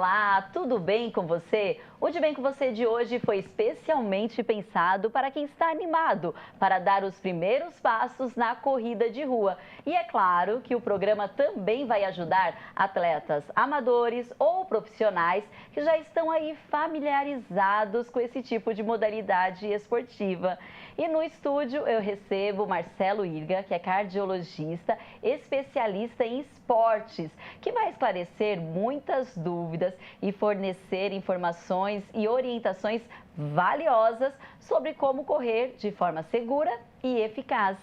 Olá, tudo bem com você? O De Bem com Você de hoje foi especialmente pensado para quem está animado para dar os primeiros passos na corrida de rua. E é claro que o programa também vai ajudar atletas amadores ou profissionais que já estão aí familiarizados com esse tipo de modalidade esportiva. E no estúdio eu recebo Marcelo Irga, que é cardiologista, especialista em esportes, que vai esclarecer muitas dúvidas e fornecer informações e orientações valiosas sobre como correr de forma segura e eficaz.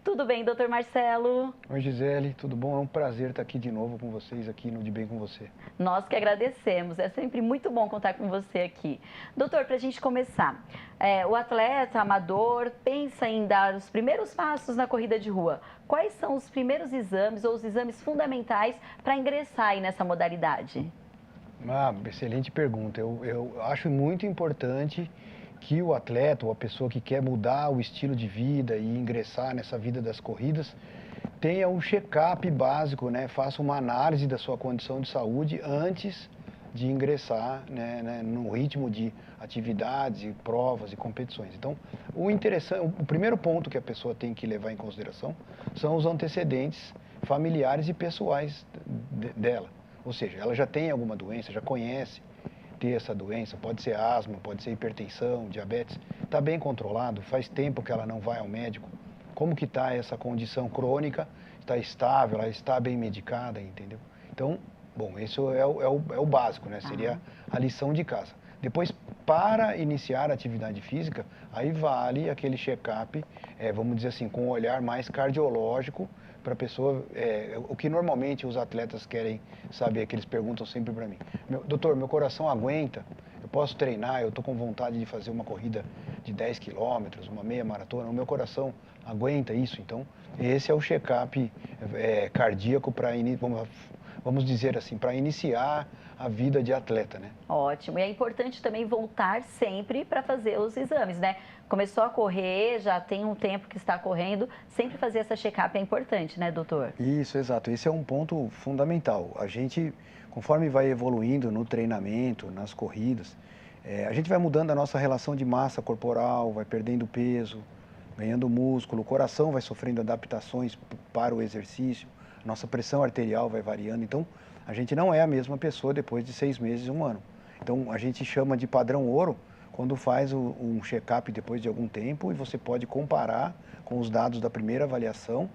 Tudo bem, doutor Marcelo? Oi, Gisele, tudo bom? É um prazer estar aqui de novo com vocês, aqui no De Bem com Você. Nós que agradecemos, é sempre muito bom contar com você aqui. Doutor, para a gente começar, o atleta amador pensa em dar os primeiros passos na corrida de rua. Quais são os primeiros exames ou os exames fundamentais para ingressar aí nessa modalidade? Excelente pergunta. Eu acho muito importante que o atleta ou a pessoa que quer mudar o estilo de vida e ingressar nessa vida das corridas tenha um check-up básico, né? Faça uma análise da sua condição de saúde antes de ingressar, né, no ritmo de atividades, provas e competições. Então, o primeiro ponto que a pessoa tem que levar em consideração são os antecedentes familiares e pessoais dela. Ou seja, ela já tem alguma doença, já conhece ter essa doença, pode ser asma, pode ser hipertensão, diabetes, está bem controlado, faz tempo que ela não vai ao médico, como que está essa condição crônica, está estável, ela está bem medicada, entendeu? Então, bom, isso é o básico, né? Seria a lição de casa. Depois, para iniciar a atividade física, aí vale aquele check-up, vamos dizer assim, com um olhar mais cardiológico, para a pessoa, o que normalmente os atletas querem saber, que eles perguntam sempre para mim. Doutor, meu coração aguenta? Eu posso treinar? Eu estou com vontade de fazer uma corrida de 10 quilômetros, uma meia maratona, o meu coração aguenta isso? Então, esse é o check-up cardíaco para, vamos dizer assim, para iniciar a vida de atleta, né? Ótimo. E é importante também voltar sempre para fazer os exames, né? Começou a correr, já tem um tempo que está correndo, sempre fazer essa check-up é importante, né, doutor? Isso, exato. Esse é um ponto fundamental. A gente, conforme vai evoluindo no treinamento, nas corridas, a gente vai mudando a nossa relação de massa corporal, vai perdendo peso, ganhando músculo, o coração vai sofrendo adaptações para o exercício, nossa pressão arterial vai variando. Então, a gente não é a mesma pessoa depois de 6 meses, 1 ano. Então, a gente chama de padrão ouro quando faz um check-up depois de algum tempo e você pode comparar com os dados da primeira avaliação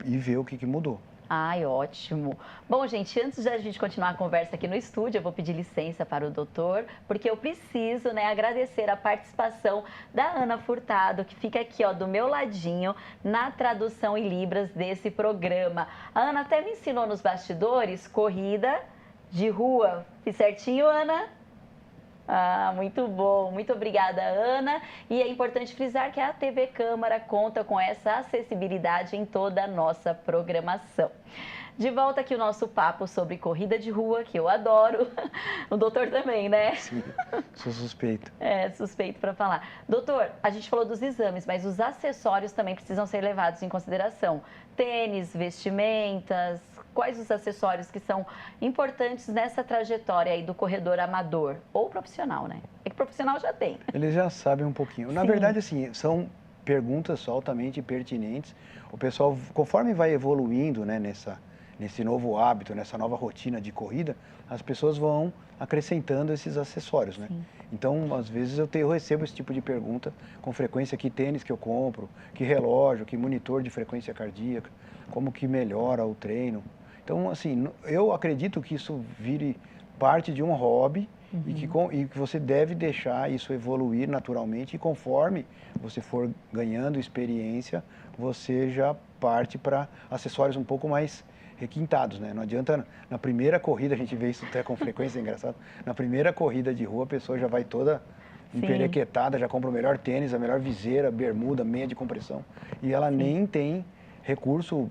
e ver o que mudou. Ai, ótimo. Bom, gente, antes de a gente continuar a conversa aqui no estúdio, eu vou pedir licença para o doutor, porque eu preciso, né, agradecer a participação da Ana Furtado, que fica aqui, ó, do meu ladinho, na tradução em Libras desse programa. A Ana até me ensinou nos bastidores corrida de rua. Fiz certinho, Ana? Muito bom. Muito obrigada, Ana. E é importante frisar que a TV Câmara conta com essa acessibilidade em toda a nossa programação. De volta aqui o nosso papo sobre corrida de rua, que eu adoro. O doutor também, né? Sim, sou suspeito. Suspeito para falar. Doutor, a gente falou dos exames, mas os acessórios também precisam ser levados em consideração. Tênis, vestimentas, quais os acessórios que são importantes nessa trajetória aí do corredor amador ou profissional, né? É que profissional já tem. Eles já sabem um pouquinho. Na verdade, assim, são perguntas altamente pertinentes. O pessoal, conforme vai evoluindo, né, nesse novo hábito, nessa nova rotina de corrida, as pessoas vão acrescentando esses acessórios, né? Sim. Então, às vezes eu recebo esse tipo de pergunta com frequência: que tênis que eu compro, que relógio, que monitor de frequência cardíaca, como que melhora o treino. Então, assim, eu acredito que isso vire parte de um hobby e que você deve deixar isso evoluir naturalmente, e conforme você for ganhando experiência, você já parte para acessórios um pouco mais requintados, né? Não adianta, na primeira corrida, a gente vê isso até com frequência, é engraçado, na primeira corrida de rua a pessoa já vai toda emperequetada, já compra o melhor tênis, a melhor viseira, bermuda, meia de compressão, e ela nem tem recurso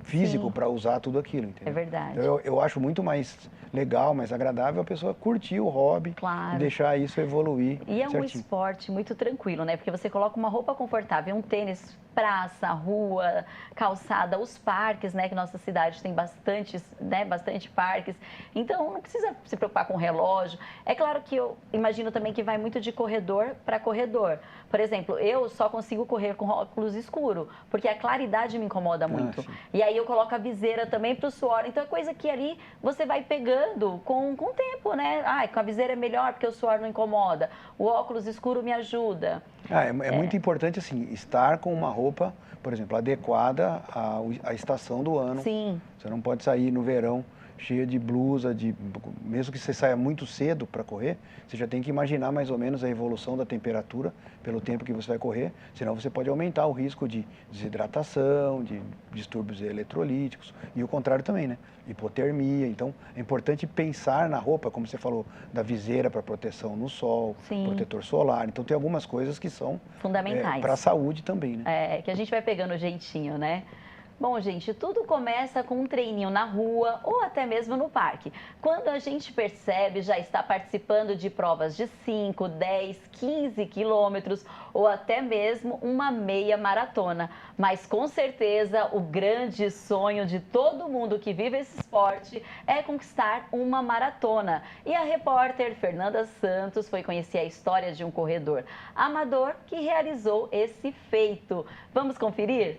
físico para usar tudo aquilo, entendeu? É verdade. Então, eu acho muito mais legal, mais agradável a pessoa curtir o hobby e deixar isso evoluir. E é um esporte muito tranquilo, né? Porque você coloca uma roupa confortável, um tênis praça, rua, calçada, os parques, né? Que nossa cidade tem bastante parques. Então, não precisa se preocupar com o relógio. É claro que eu imagino também que vai muito de corredor para corredor. Por exemplo, eu só consigo correr com óculos escuro, porque a claridade me incomoda muito. E aí eu coloco a viseira também para o suor. Então, é coisa que ali você vai pegando com o tempo, né? Com a viseira é melhor porque o suor não incomoda. O óculos escuro me ajuda. É muito importante, assim, estar com uma roupa, por exemplo, adequada à estação do ano. Sim. Você não pode sair no verão cheia de blusa, mesmo que você saia muito cedo para correr, você já tem que imaginar mais ou menos a evolução da temperatura pelo tempo que você vai correr, senão você pode aumentar o risco de desidratação, de distúrbios eletrolíticos, e o contrário também, né? Hipotermia. Então, é importante pensar na roupa, como você falou, da viseira para proteção no sol, Sim. protetor solar. Então, tem algumas coisas que são fundamentais para a saúde também, né? Que a gente vai pegando o jeitinho, né? Bom, gente, tudo começa com um treininho na rua ou até mesmo no parque. Quando a gente percebe, já está participando de provas de 5, 10, 15 quilômetros ou até mesmo uma meia maratona. Mas com certeza o grande sonho de todo mundo que vive esse esporte é conquistar uma maratona. E a repórter Fernanda Santos foi conhecer a história de um corredor amador que realizou esse feito. Vamos conferir?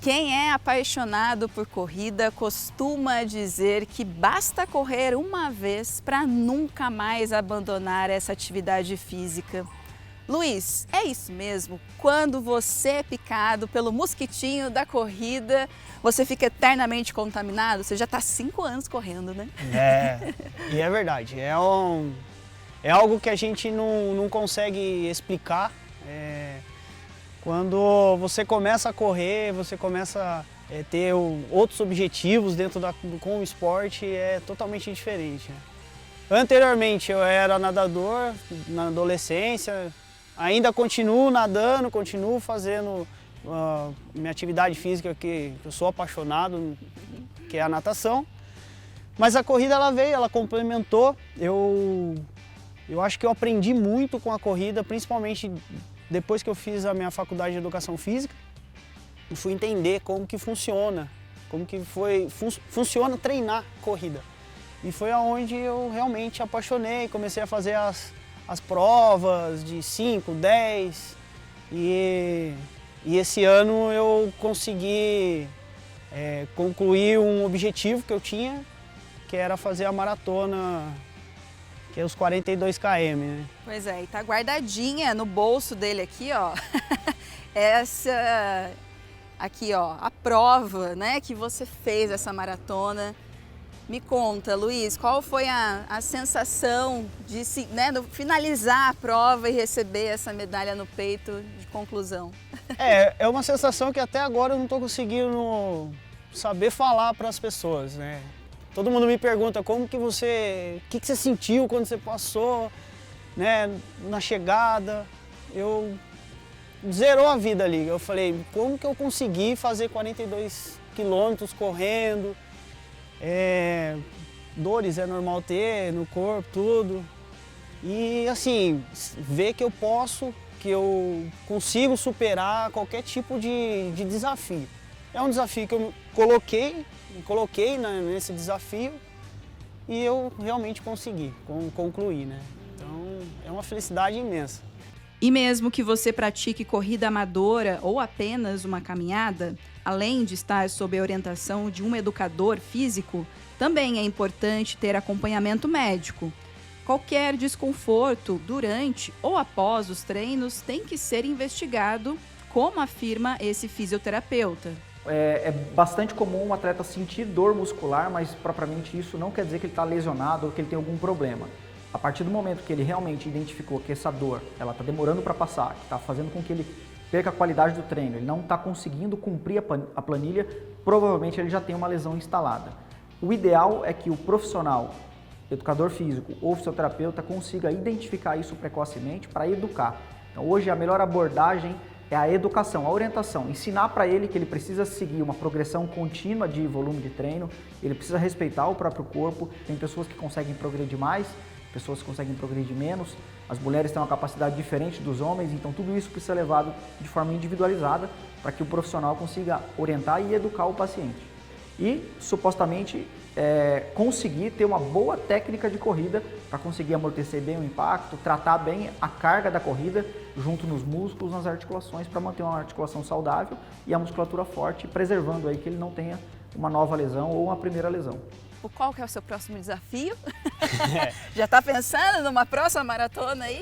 Quem é apaixonado por corrida costuma dizer que basta correr uma vez para nunca mais abandonar essa atividade física. Luiz, é isso mesmo? Quando você é picado pelo mosquitinho da corrida, você fica eternamente contaminado? Você já está 5 anos correndo, né? E é verdade. É algo que a gente não consegue explicar. Quando você começa a correr, você começa a ter outros objetivos com o esporte, é totalmente diferente. Anteriormente eu era nadador, na adolescência, ainda continuo nadando, continuo fazendo minha atividade física que eu sou apaixonado, que é a natação. Mas a corrida ela veio, ela complementou. Eu acho que eu aprendi muito com a corrida, principalmente depois que eu fiz a minha faculdade de Educação Física, eu fui entender como que funciona, funciona treinar corrida. E foi aonde eu realmente apaixonei, comecei a fazer as provas de 5, 10 e esse ano eu consegui concluir um objetivo que eu tinha, que era fazer a maratona, que é os 42 km, né? Pois é, e tá guardadinha no bolso dele aqui, ó. Essa aqui, ó, a prova, né, que você fez essa maratona. Me conta, Luiz, qual foi a sensação de finalizar a prova e receber essa medalha no peito de conclusão? É uma sensação que até agora eu não estou conseguindo saber falar para as pessoas, né? Todo mundo me pergunta o que você sentiu quando você passou, né, na chegada. Zerou a vida ali. Eu falei, como que eu consegui fazer 42 quilômetros correndo? Dores é normal ter no corpo, tudo. E assim, ver que eu consigo superar qualquer tipo de desafio. É um desafio que eu me coloquei nesse desafio e eu realmente consegui concluir, né? Então é uma felicidade imensa. E mesmo que você pratique corrida amadora ou apenas uma caminhada, além de estar sob a orientação de um educador físico, também é importante ter acompanhamento médico. Qualquer desconforto durante ou após os treinos tem que ser investigado, como afirma esse fisioterapeuta. É bastante comum um atleta sentir dor muscular, mas propriamente isso não quer dizer que ele está lesionado ou que ele tem algum problema. A partir do momento que ele realmente identificou que essa dor está demorando para passar, que está fazendo com que ele perca a qualidade do treino, ele não está conseguindo cumprir a planilha, provavelmente ele já tem uma lesão instalada. O ideal é que o profissional, educador físico ou fisioterapeuta consiga identificar isso precocemente para educar. Então, hoje a melhor abordagem é a educação, a orientação, ensinar para ele que ele precisa seguir uma progressão contínua de volume de treino, ele precisa respeitar o próprio corpo. Tem pessoas que conseguem progredir mais, pessoas que conseguem progredir menos, as mulheres têm uma capacidade diferente dos homens, então tudo isso precisa ser levado de forma individualizada para que o profissional consiga orientar e educar o paciente. E, supostamente, conseguir ter uma boa técnica de corrida para conseguir amortecer bem o impacto, tratar bem a carga da corrida junto nos músculos, nas articulações, para manter uma articulação saudável e a musculatura forte, preservando aí que ele não tenha uma nova lesão ou uma primeira lesão. Qual que é o seu próximo desafio? Já está pensando numa próxima maratona aí?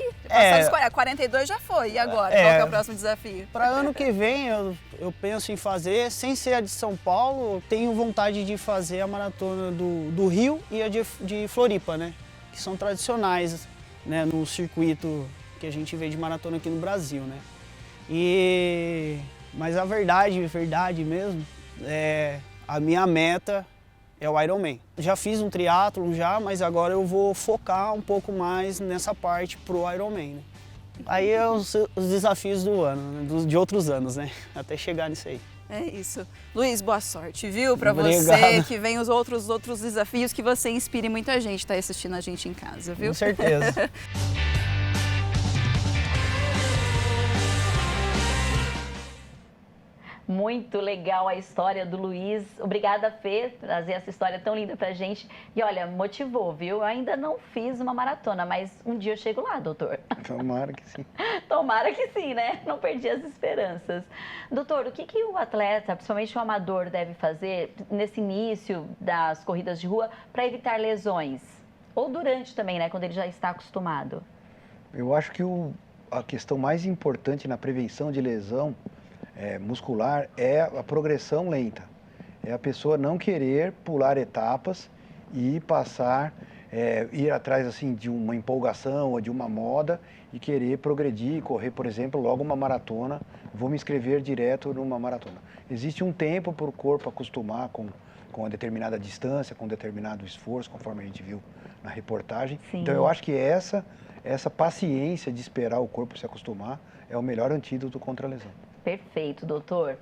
42 já foi, e agora? Qual que é o próximo desafio? Para ano que vem eu penso em fazer, sem ser a de São Paulo, eu tenho vontade de fazer a maratona do Rio e a de Floripa, né? Que são tradicionais, né, no circuito que a gente vê de maratona aqui no Brasil, né? Mas a verdade mesmo, a minha meta é o Ironman. Já fiz um triatlon mas agora eu vou focar um pouco mais nessa parte pro Ironman, né? Aí é os desafios do ano, né? De outros anos, né? Até chegar nisso aí. É isso. Luiz, boa sorte, viu? Para você, que vem os outros desafios, que você inspire muita gente, tá assistindo a gente em casa, viu? Com certeza. Muito legal a história do Luiz. Obrigada, Fê, por trazer essa história tão linda pra gente. E olha, motivou, viu? Eu ainda não fiz uma maratona, mas um dia eu chego lá, doutor. Tomara que sim. Tomara que sim, né? Não perdi as esperanças. Doutor, o que o atleta, principalmente o amador, deve fazer nesse início das corridas de rua para evitar lesões? Ou durante também, né? Quando ele já está acostumado. Eu acho que a questão mais importante na prevenção de lesão muscular é a progressão lenta. É a pessoa não querer pular etapas e passar, ir atrás assim, de uma empolgação ou de uma moda e querer progredir e correr, por exemplo, logo uma maratona, vou me inscrever direto numa maratona. Existe um tempo para o corpo acostumar com uma determinada distância, com um determinado esforço, conforme a gente viu na reportagem. Sim. Então eu acho que essa paciência de esperar o corpo se acostumar é o melhor antídoto contra a lesão. Perfeito, doutor.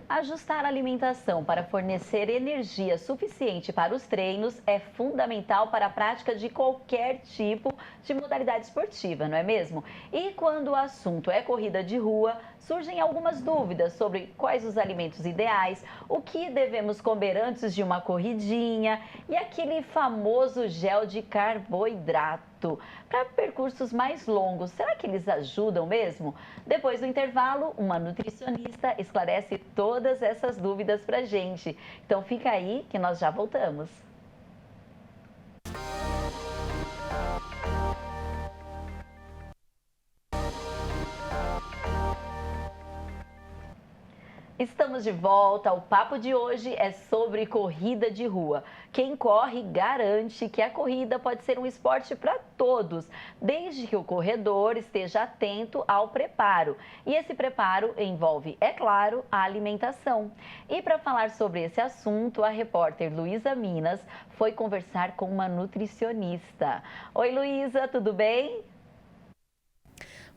Ajustar a alimentação para fornecer energia suficiente para os treinos é fundamental para a prática de qualquer tipo de modalidade esportiva, não é mesmo? E quando o assunto é corrida de rua, surgem algumas dúvidas sobre quais os alimentos ideais, o que devemos comer antes de uma corridinha e aquele famoso gel de carboidrato. Para percursos mais longos, será que eles ajudam mesmo? Depois do intervalo, uma nutricionista esclarece todas essas dúvidas para a gente. Então fica aí que nós já voltamos. Estamos de volta. O papo de hoje é sobre corrida de rua. Quem corre garante que a corrida pode ser um esporte para todos, desde que o corredor esteja atento ao preparo. E esse preparo envolve, é claro, a alimentação. E para falar sobre esse assunto, a repórter Luísa Minas foi conversar com uma nutricionista. Oi, Luísa, tudo bem?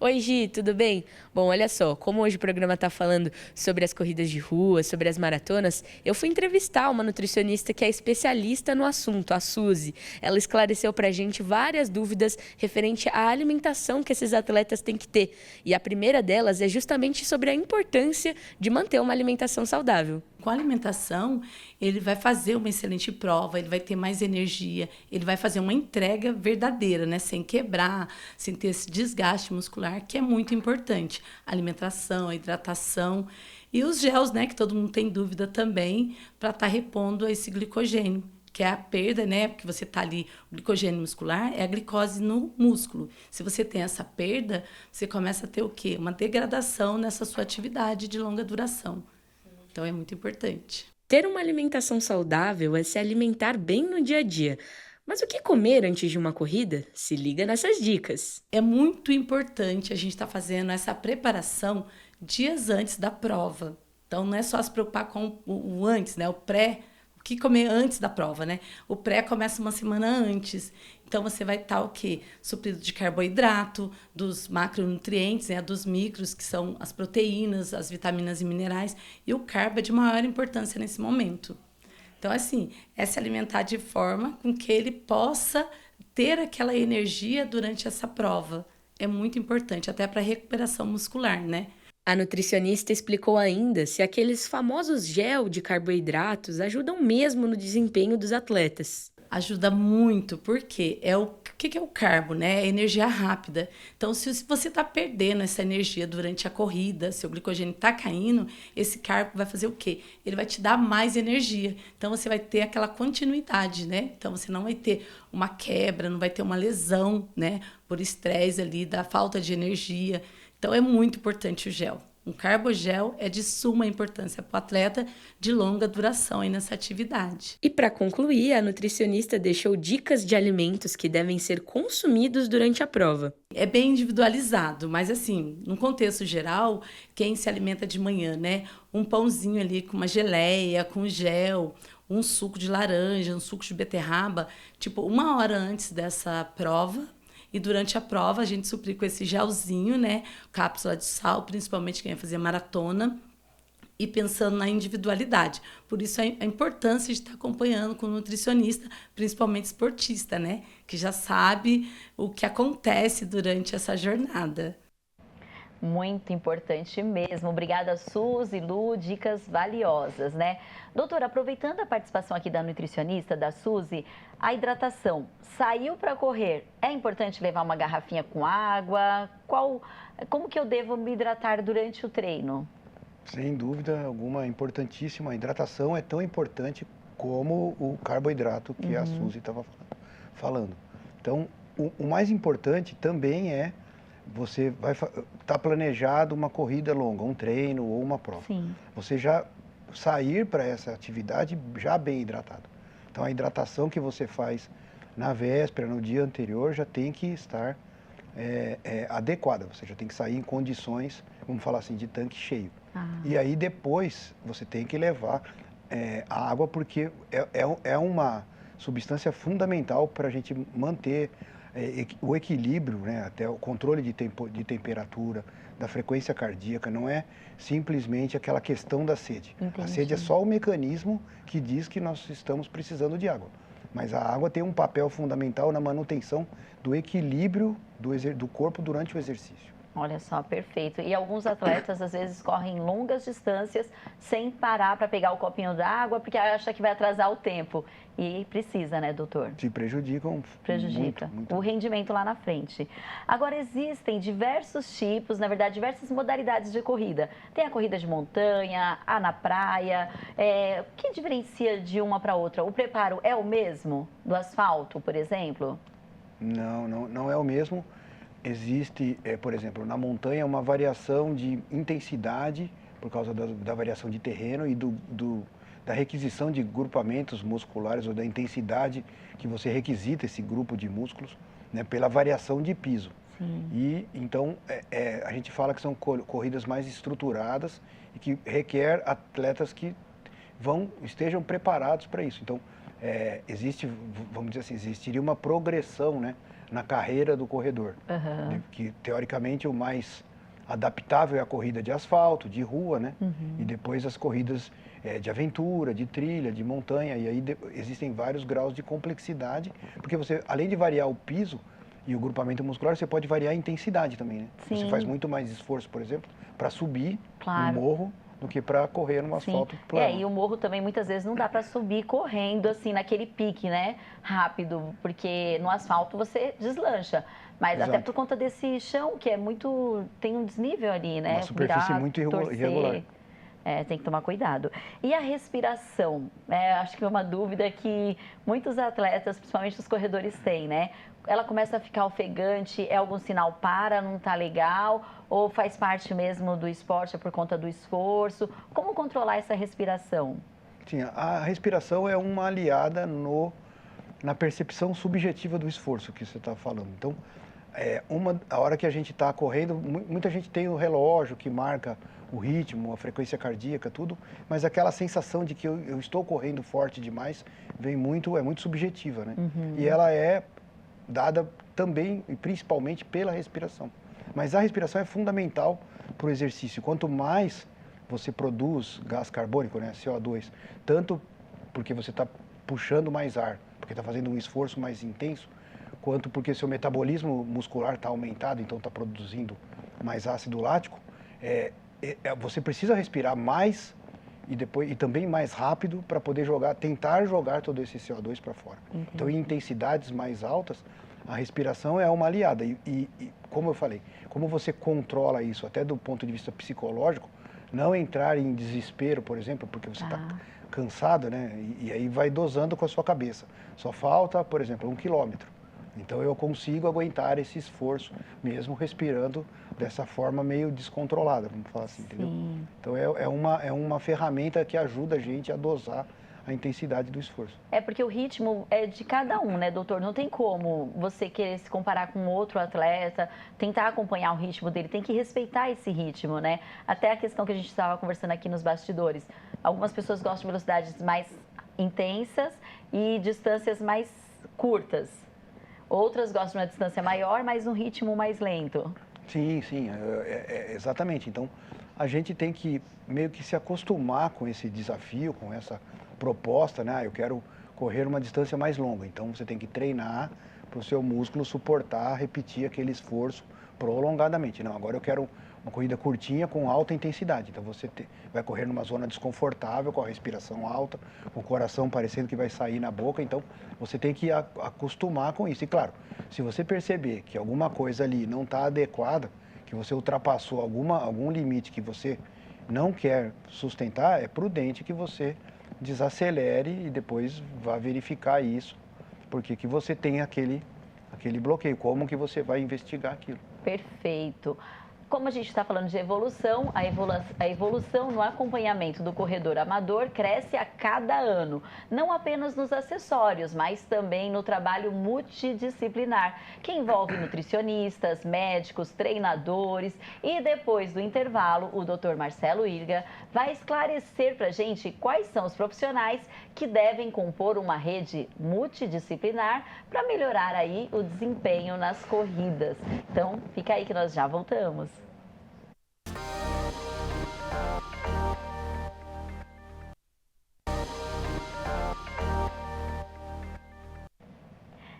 Oi, Gi, tudo bem? Bom, olha só, como hoje o programa está falando sobre as corridas de rua, sobre as maratonas, eu fui entrevistar uma nutricionista que é especialista no assunto, a Suzy. Ela esclareceu para a gente várias dúvidas referente à alimentação que esses atletas têm que ter. E a primeira delas é justamente sobre a importância de manter uma alimentação saudável. Com a alimentação, ele vai fazer uma excelente prova, ele vai ter mais energia, ele vai fazer uma entrega verdadeira, né? Sem quebrar, sem ter esse desgaste muscular, que é muito importante. A alimentação, a hidratação e os gels, né? Que todo mundo tem dúvida também, para estar repondo esse glicogênio, que é a perda, né? Porque você está ali, o glicogênio muscular é a glicose no músculo. Se você tem essa perda, você começa a ter o quê? Uma degradação nessa sua atividade de longa duração. Então é muito importante. Ter uma alimentação saudável é se alimentar bem no dia a dia. Mas o que comer antes de uma corrida? Se liga nessas dicas. É muito importante a gente estar fazendo essa preparação dias antes da prova. Então não é só se preocupar com o antes, né? O o que comer antes da prova, né? O pré começa uma semana antes. Então, você vai estar o quê? Suprido de carboidrato, dos macronutrientes, né? Dos micros, que são as proteínas, as vitaminas e minerais. E o carbo é de maior importância nesse momento. Então, assim, é se alimentar de forma com que ele possa ter aquela energia durante essa prova. É muito importante, até para a recuperação muscular, né? A nutricionista explicou ainda se aqueles famosos gel de carboidratos ajudam mesmo no desempenho dos atletas. Ajuda muito, porque o que é o carbo, né? É energia rápida. Então, se você está perdendo essa energia durante a corrida, seu glicogênio está caindo, esse carbo vai fazer o quê? Ele vai te dar mais energia. Então, você vai ter aquela continuidade, né? Então, você não vai ter uma quebra, não vai ter uma lesão, né? Por estresse ali, da falta de energia. Então, é muito importante o gel. Um carbogel é de suma importância para o atleta de longa duração aí nessa atividade. E para concluir, a nutricionista deixou dicas de alimentos que devem ser consumidos durante a prova. É bem individualizado, mas assim, num contexto geral, quem se alimenta de manhã, né? Um pãozinho ali com uma geleia, com gel, um suco de laranja, um suco de beterraba, tipo 1 hora antes dessa prova. E durante a prova, a gente suprir com esse gelzinho, né? Cápsula de sal, principalmente quem vai fazer maratona. E pensando na individualidade. Por isso, a importância de estar acompanhando com o nutricionista, principalmente esportista, né? Que já sabe o que acontece durante essa jornada. Muito importante mesmo. Obrigada, Suzy, Lu, dicas valiosas, né? Doutora, aproveitando a participação aqui da nutricionista, da Suzy, a hidratação. Saiu para correr, é importante levar uma garrafinha com água? Como que eu devo me hidratar durante o treino? Sem dúvida alguma, importantíssima. A hidratação é tão importante como o carboidrato que a Suzy estava falando. Então, o mais importante também é você vai estar planejado uma corrida longa, um treino ou uma prova. Sim. Você já sair para essa atividade já bem hidratado. Então, a hidratação que você faz na véspera, no dia anterior, já tem que estar adequada. Você já tem que sair em condições, vamos falar assim, de tanque cheio. E aí depois você tem que levar a água, porque é uma substância fundamental para a gente manter o equilíbrio, né, até o controle de temperatura, da frequência cardíaca. Não é simplesmente aquela questão da sede. Entendi. A sede é só o mecanismo que diz que nós estamos precisando de água. Mas a água tem um papel fundamental na manutenção do equilíbrio do corpo durante o exercício. Olha só, perfeito. E alguns atletas, às vezes, correm longas distâncias sem parar para pegar o copinho d'água, porque acha que vai atrasar o tempo. E precisa, né, doutor? Se prejudicam. Prejudica muito. O rendimento lá na frente. Agora, existem diversos tipos, na verdade, diversas modalidades de corrida. Tem a corrida de montanha, a na praia. O que diferencia de uma para outra? O preparo é o mesmo do asfalto, por exemplo? Não é o mesmo. Existe, por exemplo, na montanha uma variação de intensidade por causa da variação de terreno e da requisição de grupamentos musculares ou da intensidade que você requisita esse grupo de músculos, né, pela variação de piso. Sim. E então a gente fala que são corridas mais estruturadas e que requer atletas que estejam preparados para isso. Então vamos dizer assim, existiria uma progressão, né, na carreira do corredor, que teoricamente o mais adaptável é a corrida de asfalto, de rua, né? E depois as corridas de aventura, de trilha, de montanha, e aí existem vários graus de complexidade, porque você, além de variar o piso e o grupamento muscular, você pode variar a intensidade também, né? Sim. Você faz muito mais esforço, por exemplo, para subir Claro. um morro do que para correr num asfalto plano. E o morro também muitas vezes não dá para subir correndo assim naquele pique, né? Rápido, porque no asfalto você deslancha. Mas Exato. até por conta desse chão que tem um desnível ali, né? Uma superfície muito irregular. Tem que tomar cuidado. E a respiração? Acho que é uma dúvida que muitos atletas, principalmente os corredores, têm, né? Ela começa a ficar ofegante, é algum sinal não tá legal? Ou faz parte mesmo do esporte, é por conta do esforço? Como controlar essa respiração? Sim, a respiração é uma aliada na percepção subjetiva do esforço que você está falando. Então, A hora que a gente está correndo, muita gente tem o relógio que marca o ritmo, a frequência cardíaca, tudo, mas aquela sensação de que eu estou correndo forte demais é muito subjetiva, né? E ela é dada também e principalmente pela respiração. Mas a respiração é fundamental para o exercício. Quanto mais você produz gás carbônico, né, CO2, tanto porque você está puxando mais ar, porque está fazendo um esforço mais intenso, quanto porque seu metabolismo muscular está aumentado, então está produzindo mais ácido lático, você precisa respirar mais e também mais rápido para poder tentar jogar todo esse CO2 para fora. Então, em intensidades mais altas, a respiração é uma aliada. E como eu falei, como você controla isso, até do ponto de vista psicológico, não entrar em desespero, por exemplo, porque você está cansado, né? E aí vai dosando com a sua cabeça. Só falta, por exemplo, 1 quilômetro. Então eu consigo aguentar esse esforço, mesmo respirando dessa forma meio descontrolada, vamos falar assim, entendeu? Sim. Então é uma ferramenta que ajuda a gente a dosar a intensidade do esforço. Porque o ritmo é de cada um, né, doutor? Não tem como você querer se comparar com outro atleta, tentar acompanhar o ritmo dele, tem que respeitar esse ritmo, né? Até a questão que a gente estava conversando aqui nos bastidores. Algumas pessoas gostam de velocidades mais intensas e distâncias mais curtas. Outras gostam de uma distância maior, mas um ritmo mais lento. Sim, exatamente. Então, a gente tem que meio que se acostumar com esse desafio, com essa proposta, né? Eu quero correr uma distância mais longa. Então, você tem que treinar para o seu músculo suportar, repetir aquele esforço prolongadamente. Não, agora eu quero uma corrida curtinha com alta intensidade. Então, você vai correr numa zona desconfortável, com a respiração alta, com o coração parecendo que vai sair na boca. Então, você tem que acostumar com isso. E, claro, se você perceber que alguma coisa ali não está adequada, que você ultrapassou algum limite que você não quer sustentar, é prudente que você desacelere e depois vá verificar isso, porque que você tem aquele bloqueio, como que você vai investigar aquilo. Perfeito. Como a gente está falando de evolução, a evolução no acompanhamento do corredor amador cresce a cada ano. Não apenas nos acessórios, mas também no trabalho multidisciplinar, que envolve nutricionistas, médicos, treinadores. E depois do intervalo, o Dr. Marcelo Irga vai esclarecer para a gente quais são os profissionais que devem compor uma rede multidisciplinar para melhorar aí o desempenho nas corridas. Então, fica aí que nós já voltamos.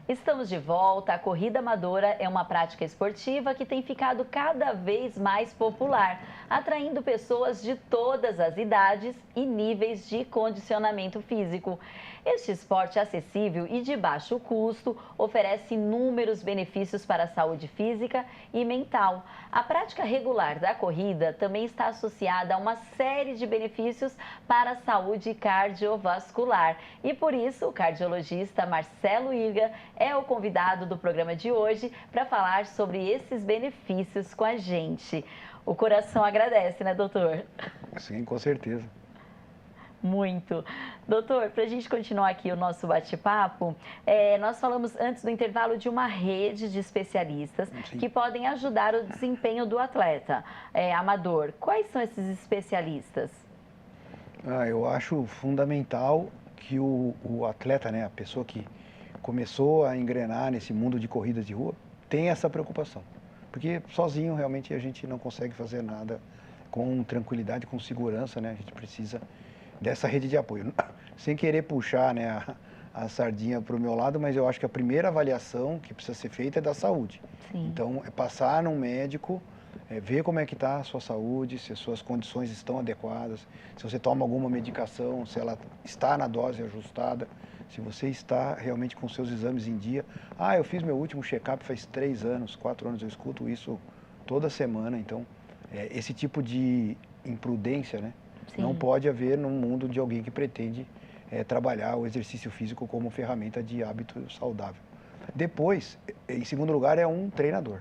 Estamos de volta. A corrida amadora é uma prática esportiva que tem ficado cada vez mais popular, atraindo pessoas de todas as idades e níveis de condicionamento físico. Este esporte acessível e de baixo custo oferece inúmeros benefícios para a saúde física e mental. A prática regular da corrida também está associada a uma série de benefícios para a saúde cardiovascular. E por isso, o cardiologista Marcelo Irga é o convidado do programa de hoje para falar sobre esses benefícios com a gente. O coração agradece, né, doutor? Sim, com certeza. Muito. Doutor, para a gente continuar aqui o nosso bate-papo, nós falamos antes do intervalo de uma rede de especialistas que podem ajudar o desempenho do atleta amador. Quais são esses especialistas? Eu acho fundamental que o atleta, né, a pessoa que começou a engrenar nesse mundo de corridas de rua, tenha essa preocupação. Porque sozinho realmente a gente não consegue fazer nada com tranquilidade, com segurança, né? A gente precisa dessa rede de apoio. Sem querer puxar, né, a sardinha para o meu lado, mas eu acho que a primeira avaliação que precisa ser feita é da saúde. Sim. Então, é passar num médico, ver como é que está a sua saúde, se as suas condições estão adequadas, se você toma alguma medicação, se ela está na dose ajustada, se você está realmente com seus exames em dia. Eu fiz meu último check-up faz 3 anos, 4 anos, eu escuto isso toda semana. Então, esse tipo de imprudência, né? Sim. Não pode haver num mundo de alguém que pretende trabalhar o exercício físico como ferramenta de hábito saudável. Depois, em segundo lugar, é um treinador.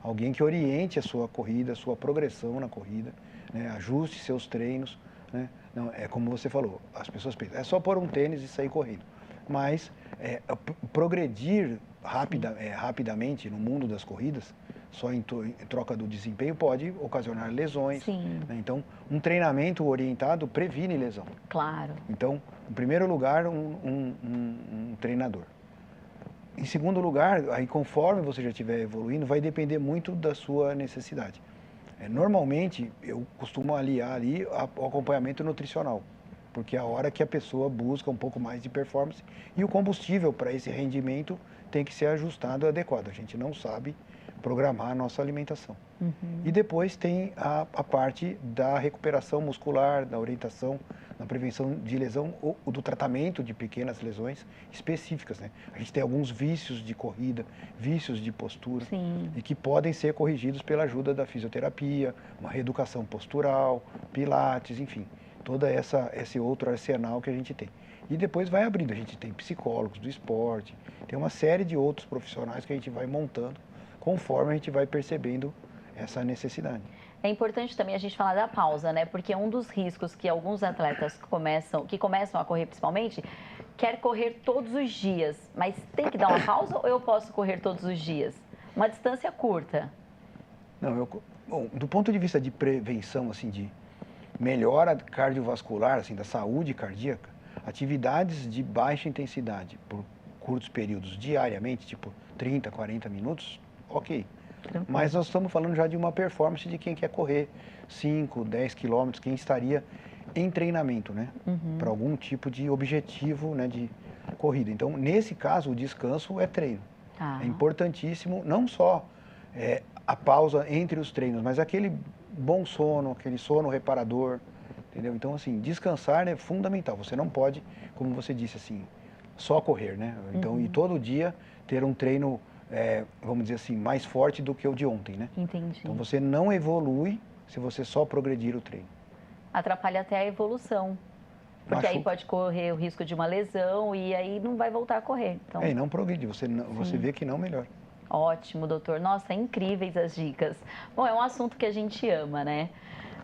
Alguém que oriente a sua corrida, a sua progressão na corrida, né? Ajuste seus treinos, né? Não, é como você falou, as pessoas pensam, é só pôr um tênis e sair correndo. Mas progredir rapidamente no mundo das corridas, só em troca do desempenho, pode ocasionar lesões. Sim. Né? Então, um treinamento orientado previne lesão. Claro. Então, em primeiro lugar, um treinador. Em segundo lugar, aí conforme você já estiver evoluindo, vai depender muito da sua necessidade. Normalmente, eu costumo aliar ali o acompanhamento nutricional, porque é a hora que a pessoa busca um pouco mais de performance e o combustível para esse rendimento tem que ser ajustado e adequado. A gente não sabe programar a nossa alimentação. E depois tem a parte da recuperação muscular, da orientação, da prevenção de lesão ou do tratamento de pequenas lesões específicas, né? A gente tem alguns vícios de corrida, vícios de postura, Sim. e que podem ser corrigidos pela ajuda da fisioterapia, uma reeducação postural, pilates, enfim, todo esse outro arsenal que a gente tem. E depois vai abrindo, a gente tem psicólogos do esporte, tem uma série de outros profissionais que a gente vai montando conforme a gente vai percebendo essa necessidade. É importante também a gente falar da pausa, né? Porque um dos riscos que alguns atletas que começam a correr principalmente, quer correr todos os dias, mas tem que dar uma pausa ou eu posso correr todos os dias? Uma distância curta. Não, bom, do ponto de vista de prevenção, assim, de melhora cardiovascular, assim, da saúde cardíaca, atividades de baixa intensidade por curtos períodos diariamente, tipo 30, 40 minutos, ok. Mas nós estamos falando já de uma performance de quem quer correr 5, 10 quilômetros, quem estaria em treinamento, né? Para algum tipo de objetivo, né, de corrida. Então, nesse caso, o descanso é treino. É importantíssimo, não só a pausa entre os treinos, mas aquele bom sono, aquele sono reparador, entendeu? Então, assim, descansar é fundamental. Você não pode, como você disse, assim, só correr, né? Então, e todo dia ter um treino, vamos dizer assim, mais forte do que o de ontem, né? Entendi. Então, você não evolui se você só progredir o treino. Atrapalha até a evolução. Porque aí Machuca. pode correr o risco de uma lesão e aí não vai voltar a correr. Então, E não progride, você vê que não melhora. ótimo, doutor. Nossa, incríveis as dicas. Bom, é um assunto que a gente ama, né?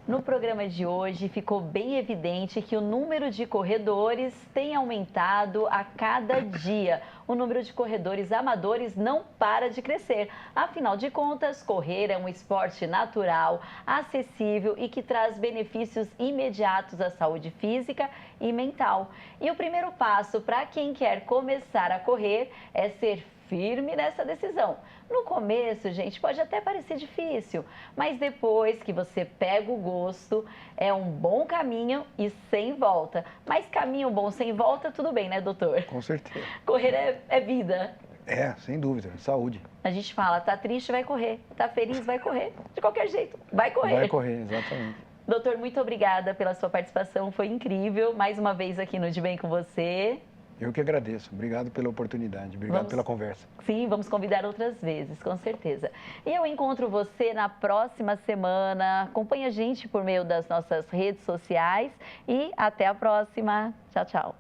No programa de hoje ficou bem evidente que o número de corredores tem aumentado a cada dia. O número de corredores amadores não para de crescer. Afinal de contas, correr é um esporte natural, acessível e que traz benefícios imediatos à saúde física e mental. E o primeiro passo para quem quer começar a correr é ser firme nessa decisão. No começo, gente, pode até parecer difícil, mas depois que você pega o gosto, é um bom caminho e sem volta. Mas caminho bom sem volta, tudo bem, né, doutor? Com certeza. Correr é vida. Sem dúvida, saúde. A gente fala, tá triste, vai correr. Tá feliz, vai correr. De qualquer jeito, vai correr. Vai correr, exatamente. Doutor, muito obrigada pela sua participação, foi incrível. Mais uma vez aqui no De Bem com você. Eu que agradeço. Obrigado pela oportunidade. Obrigado pela conversa. Sim, vamos convidar outras vezes, com certeza. E eu encontro você na próxima semana. Acompanhe a gente por meio das nossas redes sociais e até a próxima. Tchau, tchau.